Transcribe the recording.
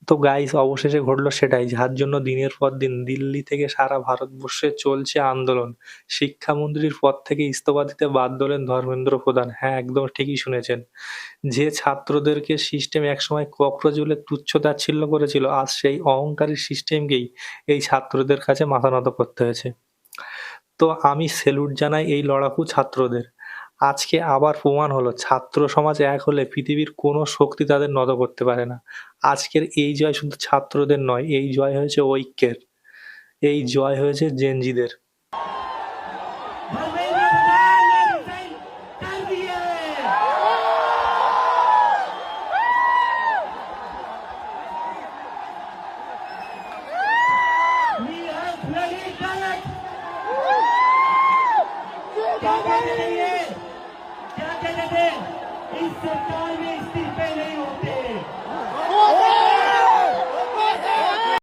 তো গাইস অবশেষে ঘটল সেটাই, যার জন্য দিনের পর দিন দিল্লি থেকে সারা ভারতবর্ষে চলছে আন্দোলন। শিক্ষামন্ত্রীর পদ থেকে ইস্তফা দিতে বাধ্য হলেন ধর্মেন্দ্র প্রধান। হ্যাঁ, একদম ঠিকই শুনেছেন। যে ছাত্রদেরকে সিস্টেম একসময় ককরোচ বলে তুচ্ছ-তাচ্ছিল্য করেছিল, আজ সেই অহংকারী সিস্টেমকেই এই ছাত্রদের কাছে মাথা নত করতে হয়েছে। তো আমি সেলুট জানাই এই লড়াকু ছাত্রদের। আজকে আবার প্রমাণ হলো ছাত্র সমাজ এক হলে পৃথিবীর কোনো শক্তি তাদের নত করতে পারে না। আজকের এই জয় শুধু ছাত্রদের নয়, এই জয় হয়েছে ঐক্যের। এই জয় হয়েছে জেনজিদের। धर्मेंद्र प्रधान ने रिजाइन कर दिए। We have bloody courage. क्या कहते हैं ये? क्या कहते थे? इस सरकार में इस्तीफा